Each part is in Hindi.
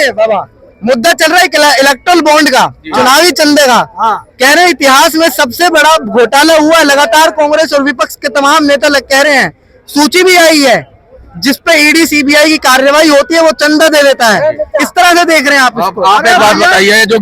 सुनिए बाबा, मुद्दा चल रहा है इलेक्ट्रल बॉन्ड का, चुनावी चंदे का। कह रहे हैं इतिहास में सबसे बड़ा घोटाला हुआ है, लगातार कांग्रेस और विपक्ष के तमाम नेता कह रहे हैं, सूची भी आई है जिसपे ईडी सीबीआई की कार्रवाई होती है, वो चंदा दे देता है। किस तरह से देख रहे हैं आप इसको? आप एक बात बताइए, जो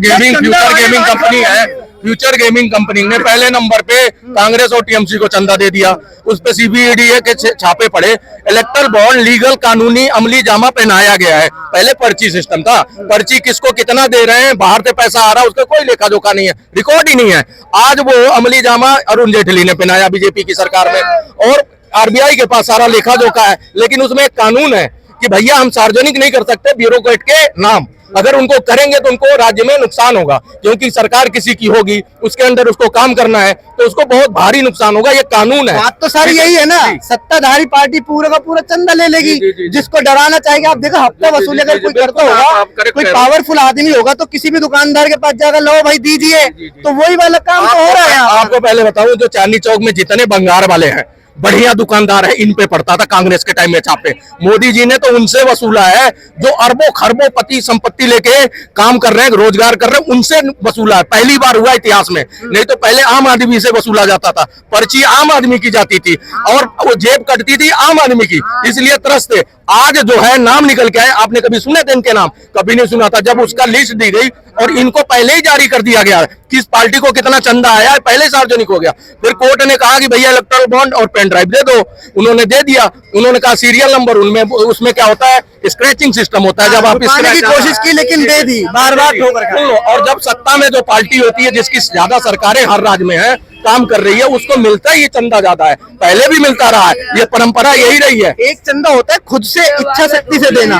फ्यूचर गेमिंग कंपनी ने पहले नंबर पे कांग्रेस और टीएमसी को चंदा दे दिया, उस पे सीबीआई के छापे पड़े। इलेक्टोरल बॉन्ड लीगल कानूनी अमली जामा पहनाया गया है। पहले पर्ची सिस्टम था, पर्ची किसको कितना दे रहे हैं, बाहर से पैसा आ रहा है, उसका कोई लेखा जोखा नहीं है, रिकॉर्ड ही नहीं है। आज वो अमली जामा अरुण जेटली ने पहनाया बीजेपी की सरकार में, और आरबीआई के पास सारा लेखा जोखा है। लेकिन उसमें एक कानून है कि भैया हम सार्वजनिक नहीं कर सकते ब्यूरोक्रेट के नाम, अगर उनको करेंगे तो उनको राज्य में नुकसान होगा, क्योंकि सरकार किसी की होगी, उसके अंदर उसको काम करना है तो उसको बहुत भारी नुकसान होगा। ये कानून है। बात तो सारी यही है ना, सत्ताधारी पार्टी पूरा का पूरा चंदा ले लेगी, जिसको डराना चाहेगी। आप देखो हफ्ता वसूली अगर कोई करता होगा, कोई पावरफुल आदमी होगा तो किसी भी दुकानदार के पास जाकर लो भाई दीजिए, तो वही वाला काम तो हो रहा है। आपको पहले बताऊं, जो चांदनी चौक में जितने भंगार वाले हैं, बढ़िया दुकानदार है, इन पे पड़ता था कांग्रेस के टाइम में छापे। मोदी जी ने तो उनसे वसूला है जो अरबों खरबों पति संपत्ति लेके काम कर रहे हैं, रोजगार कर रहे हैं, उनसे वसूला है। पहली बार हुआ इतिहास में, नहीं तो पहले आम आदमी से वसूला जाता था। पर्ची आम आदमी की जाती थी और वो जेब कटती थी आम आदमी की, इसलिए त्रस्त थे। आज जो है नाम निकल के आए, आपने कभी सुने थे इनके नाम? कभी नहीं सुना था। जब उसका लिस्ट दी गई और इनको पहले ही जारी कर दिया गया किस पार्टी को कितना चंदा आया है, पहले सार्वजनिक हो गया। फिर कोर्ट ने कहा कि भैया इलेक्ट्रल बॉन्ड और पेन ड्राइव दे दो, उन्होंने दे दिया। उन्होंने कहा सीरियल नंबर, उनमें उसमें क्या होता है, स्क्रैचिंग सिस्टम होता है। जब आप की कोशिश की लेकिन दे दी, बार बार ठोकर। और जब सत्ता में जो पार्टी होती है, जिसकी ज्यादा सरकारें हर राज्य में है, काम कर रही है, उसको मिलता ही चंदा ज्यादा है, पहले भी मिलता रहा है, ये परंपरा यही रही है। एक चंदा होता है खुद से इच्छा शक्ति से देना,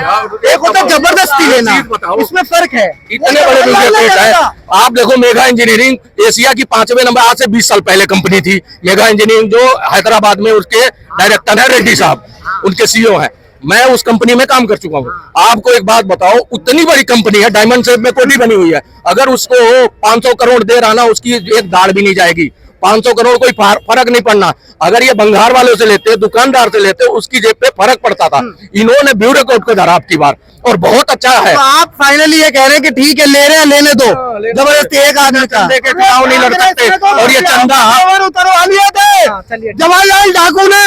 एक होता है जबरदस्ती देना, इसमें फर्क है। इतने बड़े बिजनेस है। आप देखो मेगा इंजीनियरिंग एशिया की 5वें नंबर, आज से 20 साल पहले कंपनी थी मेगा इंजीनियरिंग, जो हैदराबाद में उसके डायरेक्टर है रेड्डी साहब, उनके सीईओ हैं। मैं उस कंपनी में काम कर चुका हूँ। आपको एक बात बताओ, उतनी बड़ी कंपनी है, डायमंड शेप में कोठी बनी हुई है, अगर उसको 500 करोड़ दे रहा ना, उसकी एक दाढ़ भी नहीं जाएगी। 500 करोड़ कोई फर्क नहीं पड़ना। अगर ये बंगार वालों से लेते, दुकानदार से लेते, उसकी जेब पे फर्क पड़ता था। इन्होंने ब्यूरोक्रेट को धरा आपकी बार, और बहुत अच्छा है। तो आप फाइनली ये कह रहे हैं कि ठीक है, ले रहे हैं, लेने दो, जबरदस्ती एक आदमी का चुनाव नहीं लड़ सकते। और ये चंदा जवाहरलाल डाकू ने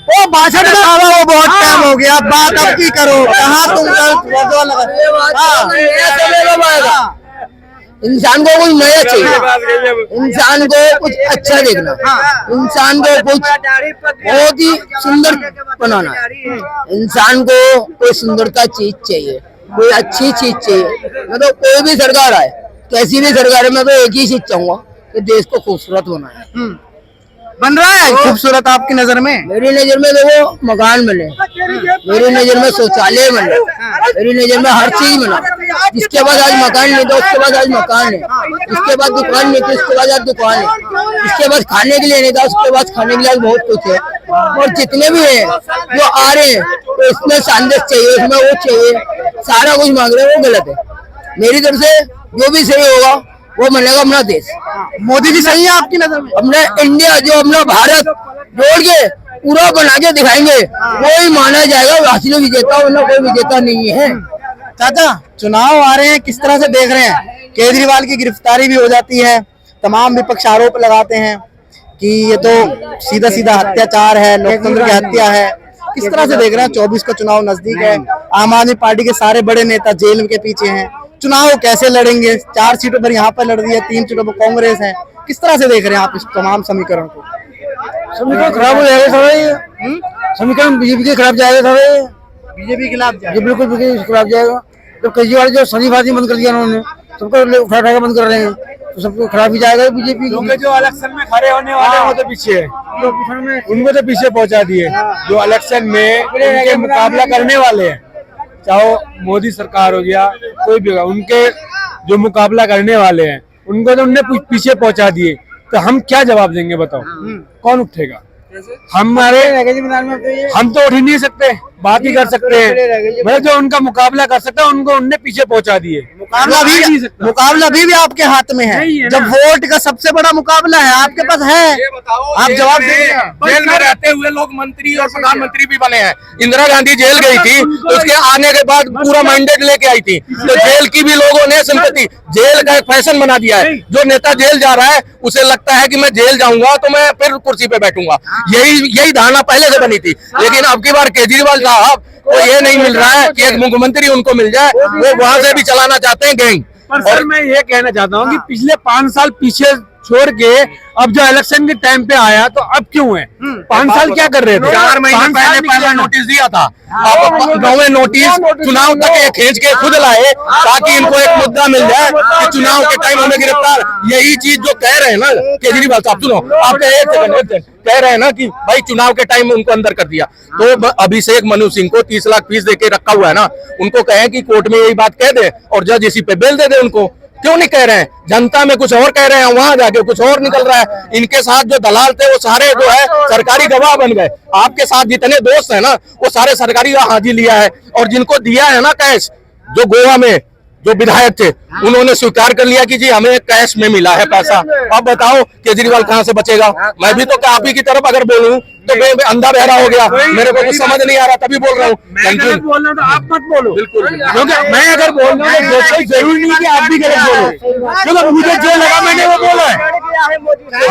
वो भाषण में वो बहुत टाइम हो गया, बात अब की करो, कहाँ तुम इंसान को कुछ नया चाहिए, इंसान को कुछ अच्छा देखना, इंसान को कुछ बहुत ही सुंदर बनाना, इंसान को कोई सुंदरता चीज चाहिए, कोई अच्छी चीज चाहिए। मतलब कोई भी सरकार आए, कैसी भी सरकार है, मैं तो एक ही चीज चाहूंगा कि देश को खूबसूरत होना है। बन रहा है खूबसूरत आपकी नजर में? मेरी नजर में देखो मकान बने, मेरी नजर में शौचालय बने, मेरी नजर में हर चीज बना। जिसके बाद आज मकान नहीं था, उसके बाद आज मकान है, जिसके बाद दुकान नहीं थी, उसके बाद आज दुकान है, जिसके बाद खाने के लिए नहीं था, उसके बाद खाने के लिए आज बहुत कुछ है। और जितने भी है जो आ रहे हैं, तो इसमें संदेश चाहिए, इसमें वो चाहिए, सारा कुछ मांग रहे हैं, वो गलत है। मेरी तरफ से जो भी सही होगा वो बनेगा अपना देश। मोदी जी सही है आपकी नजर में? अपना इंडिया, जो अपना भारत जोड़ के पूरा बना के दिखाएंगे, वो ही माना जाएगा असली विजेता, वरना कोई विजेता नहीं है। चाचा, चुनाव आ रहे हैं, किस तरह से देख रहे हैं? केजरीवाल की गिरफ्तारी भी हो जाती है, तमाम विपक्ष आरोप लगाते हैं कि ये तो सीधा सीधा अत्याचार है, लोकतंत्र की हत्या है। किस तरह से देख रहे हैं? 24 का चुनाव नजदीक है, आम आदमी पार्टी के सारे बड़े नेता जेल के पीछे हैं, चुनाव कैसे लड़ेंगे? 4 सीटों पर यहाँ पर लड़ रही है, 3 सीटों पर कांग्रेस है। किस तरह से देख रहे हैं आप इस तमाम समीकरण को? समीकरण खराब हो जाएगा सभी, समीकरण बीजेपी के खिलाफ जाएगा सभी, बीजेपी के खिलाफ जाएगा, बिल्कुल बीजेपी के खिलाफ जाएगा। तो केजरीवाल जो शनिवार बंद कर दिया उन्होंने, सबको उठा उठा बंद कर रहे हैं, तो सबको खिलाफ ही जाएगा बीजेपी। क्योंकि जो इलेक्शन में खड़े होने वाले हैं वो तो पीछे है, उनको तो पीछे पहुंचा दिए। जो इलेक्शन में उनके मुकाबला करने वाले हैं, चाहे मोदी सरकार हो गया, कोई भी होगा, उनके जो मुकाबला करने वाले हैं उनको तो उनने पीछे पहुंचा दिए। तो हम क्या जवाब देंगे बताओ? कौन उठेगा? हम तो उठ ही नहीं सकते, बात ही कर सकते हैं। मतलब जो उनका मुकाबला कर सकता है उनको उनने पीछे पहुंचा दिए। मुकाबला भी आपके हाथ में है। जब वोट का सबसे बड़ा मुकाबला है आपके पास है, आप जवाब देंगे। जेल में रहते हुए लोग मंत्री और प्रधानमंत्री भी बने हैं। इंदिरा गांधी जेल गई थी तो उसके आने के बाद पूरा मैंडेट लेके आई थी, तो जेल की भी लोगों ने सिंपैथी, जेल का एक फैशन बना दिया है। जो नेता जेल जा रहा है उसे लगता है कि मैं जेल जाऊंगा तो मैं फिर कुर्सी पे बैठूंगा, यही धारणा पहले से बनी थी। लेकिन अब की बार केजरीवाल साहब को ये नहीं मिल रहा है कि एक मुख्यमंत्री उनको मिल जाए, वो वहां से भी चलाना चाहते हैं गैंग। पर सर मैं ये कहना चाहता हूँ कि पिछले 5 साल पीछे छोड़ के अब जो इलेक्शन के टाइम पे आया तो अब क्यों है? 5 साल क्या कर रहे थे? 4 महीने पहले पहला नोटिस दिया था, अब 9वें नोटिस चुनाव तक ये खींच के खुद लाए ताकि इनको एक मुद्दा मिल जाए कि चुनाव के टाइम हमें गिरफ्तार। यही चीज जो कह रहे हैं ना केजरीवाल साहब, सुनो आप एक सेकंड कह रहे हैं ना कि भाई चुनाव के टाइम उनको अंदर कर दिया, तो अभिषेक मनु सिंह को 30 लाख फीस देके रखा हुआ है ना, उनको कहें कि कोर्ट में यही बात कह दे और जज इसी पे बेल दे दे उनको। क्यों नहीं कह रहे हैं? जनता में कुछ और कह रहे हैं, वहां जाके कुछ और निकल रहा है। इनके साथ जो दलाल थे वो सारे जो है सरकारी गवाह बन गए। आपके साथ जितने दोस्त हैं ना वो सारे सरकारी हाजिर लिया है, और जिनको दिया है ना कैश, जो गोवा में जो विधायक थे उन्होंने स्वीकार कर लिया कि जी हमें कैश में मिला है पैसा। अब बताओ केजरीवाल कहां से बचेगा? मैं भी तो आप ही की तरफ अगर बोलूं तो मैं अंधा बहरा हो गया, मेरे को कुछ समझ नहीं आ रहा तभी बोल रहा हूँ। बोलना तो आप मत बोलो, बिल्कुल, क्योंकि मैं अगर बोल रहा हूँ जरूरी नहीं कि आप भी गलत बोलो, क्योंकि मुझे जो लगा मैंने वो बोला है,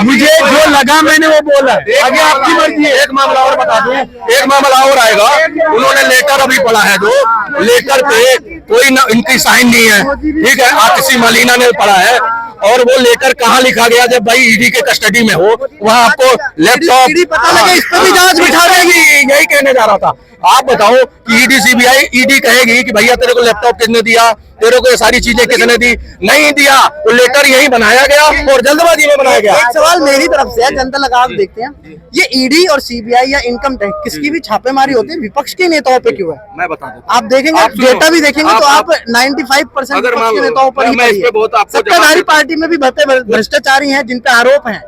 मुझे जो लगा मैंने वो बोला है। आगे आपकी मर्जी है। एक मामला और बता दूं, एक मामला और आएगा। उन्होंने लेटर अभी पढ़ा है, जो लेटर पे कोई ना इनकी साइन नहीं है, ठीक है, आतिशी मलिना ने पढ़ा है, और वो लेटर कहाँ लिखा गया? जब भाई ईडी के कस्टडी में हो वहाँ आपको लैपटॉप पता लगे इस पर भी जांच बिठा देगी। यही कहने जा रहा था। आप बताओ कि ईडी सीबीआई ईडी कहेगी कि भैया तेरे को लैपटॉप किसने दिया, तेरे को ये सारी चीजें किसने दी? नहीं दिया, वो लेटर यही बनाया गया और जल्दबाजी में बनाया गया। एक सवाल मेरी तरफ से है, जनता लगा आप देखते हैं, ये ईडी और सीबीआई या इनकम टैक्स किसकी भी छापेमारी होती है, विपक्ष के नेताओं पे क्यों है? मैं बता दूं, आप देखेंगे, डेटा भी देखेंगे तो आप 95% विपक्ष के नेताओं पर ही पड़ी है। सत्ताधारी पार्टी में भी भ्रष्टाचारी हैं जिन पे आरोप हैं,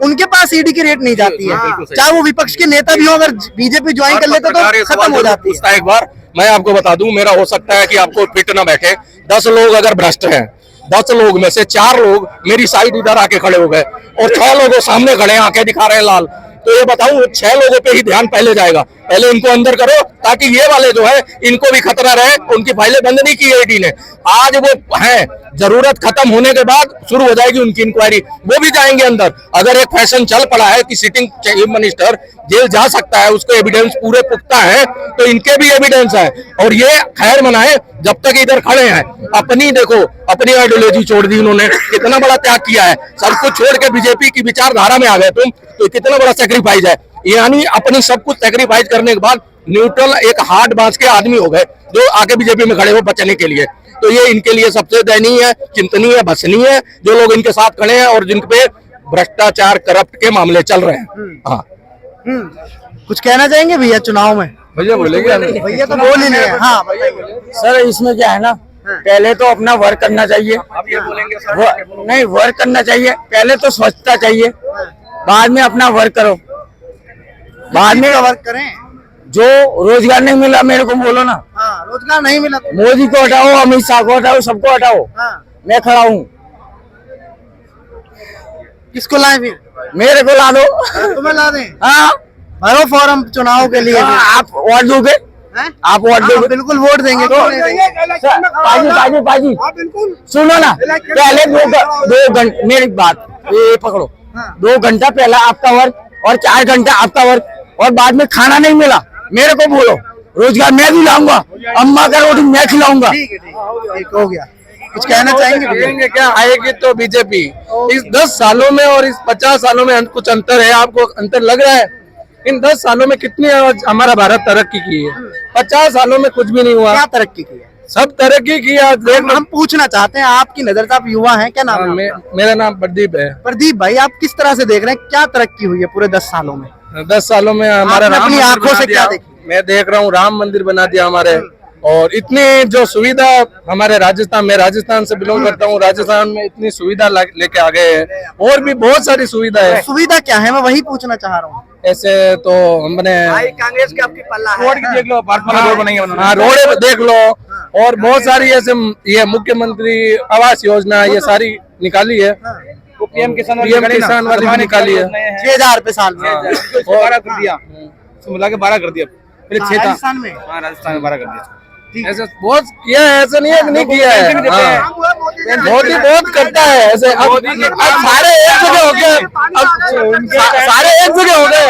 उनके पास ईडी की रेट नहीं जाती है, चाहे वो विपक्ष के नेता भी हो। अगर बीजेपी ज्वाइन कर लेते तो खत्म हो जाती है। एक बार मैं आपको बता दूं, मेरा हो सकता है कि आपको फिट ना बैठे, 10 लोग अगर भ्रष्ट हैं, 10 लोग में से 4 लोग मेरी साइड इधर आके खड़े हो गए और 6 लोगों सामने खड़े हैं, आंखें दिखा रहे हैं लाल, तो ये बताऊं 6 लोगों पे ही ध्यान पहले जाएगा। पहले इनको अंदर करो ताकि ये वाले जो है इनको भी खतरा रहे। उनकी फाइलें बंद नहीं की ईडी ने, आज वो है, जरूरत खत्म होने के बाद शुरू हो जाएगी उनकी इंक्वायरी, वो भी जाएंगे अंदर। अगर एक फैशन चल पड़ा है कि सिटिंग चीफ मिनिस्टर जेल जा सकता है, उसको एविडेंस पूरे पुख्ता है, तो इनके भी एविडेंस है, और ये खैर मनाए जब तक इधर खड़े हैं। अपनी देखो, अपनी आइडियोलॉजी छोड़ दी उन्होंने, कितना बड़ा त्याग किया है, सब कुछ छोड़ के बीजेपी की विचारधारा में आ गए तुम, तो कितना बड़ा सेक्रीफाइस है। यानी अपनी सब कुछ सेक्रीफाइस करने के बाद न्यूट्रल एक हार्ड बांस के आदमी हो गए जो आगे बीजेपी में खड़े हो बचने के लिए। तो ये इनके लिए सबसे दयनीय है, चिंतनीय, भसनीय है जो लोग इनके साथ खड़े हैं और जिनपे भ्रष्टाचार करप्ट के मामले चल रहे हैं। हाँ, कुछ कहना चाहेंगे भैया चुनाव में? भैया बोलेंगे, भैया तो बोल ही नहीं है। हाँ सर इसमें क्या है ना, पहले तो अपना वर्क करना चाहिए, नहीं वर्क करना चाहिए, पहले तो स्वच्छता चाहिए, बाद में अपना वर्क करो, बाद में वर्क करें। जो रोजगार नहीं मिला मेरे को बोलो ना। हाँ, रोजगार नहीं मिला तो मोदी को हटाओ, अमित शाह को हटाओ, सबको हटाओ। हाँ। मैं खड़ा हूँ, किसको लाए फिर? मेरे को ला दो। तुम्हें ला दें? हाँ, भरो फॉर्म चुनाव के लिए। आप वोट दोगे? आप वोट दोगे? बिल्कुल वोट देंगे। बाजी बाजी बिल्कुल सुनो ना, पहले 2 घंटे मेरी बात ये पकड़ो, 2 घंटा पहला आपका वर्क और 4 घंटा आपका वर्क, और बाद में खाना नहीं मिला, मेरे को बोलो, रोजगार मैं भी लाऊंगा, अम्मा का रोटी मैं खिलाऊंगा। ठीक हो गया। कुछ कहना चाहेंगे? क्या आएगी तो बीजेपी। इस 10 सालों में और इस 50 सालों में कुछ अंतर है, आपको अंतर लग रहा है? इन 10 सालों में कितनी हमारा भारत तरक्की की है, 50 सालों में कुछ भी नहीं हुआ। क्या तरक्की की है? सब तरक्की किया। हम पूछना चाहते हैं आपकी नजर से, आप युवा हैं, क्या नाम है? मेरा नाम प्रदीप है। प्रदीप भाई, आप किस तरह से देख रहे हैं, क्या तरक्की हुई है पूरे 10 सालों में? 10 सालों में हमारा अपनी आंखों से क्या देखी? मैं देख रहा हूँ राम मंदिर बना दिया हमारे, और इतनी जो सुविधा हमारे राजस्थान में, राजस्थान से बिलोंग करता हूँ, राजस्थान में इतनी सुविधा लेके आ गए हैं, और भी बहुत सारी सुविधा है। सुविधा क्या है, मैं वही पूछना चाह रहा हूँ। ऐसे तो हमने भाई कांग्रेस की आपकी पल्ला है। रोड की देख लो, रोड बनाएंगे उन्होंने। हाँ रोड देख लो, और बहुत सारी ऐसे ये मुख्यमंत्री आवास योजना ये सारी निकाली है, वो पीएम किसान वाली भी निकाली है। 6,000 रुपए साल में। 12 कर दिया, मिला के 12बारह कर दिया, पहले 6 था। राजस्थान में हाँ राजस्थान में 12 कर दिया। ऐसे बहुत किया है, ऐसा नहीं है कि नहीं किया है। हाँ। मोदी बहुत करता है ऐसे। अब सारे एक जगह हो गए, अब सारे एक जगह हो गए।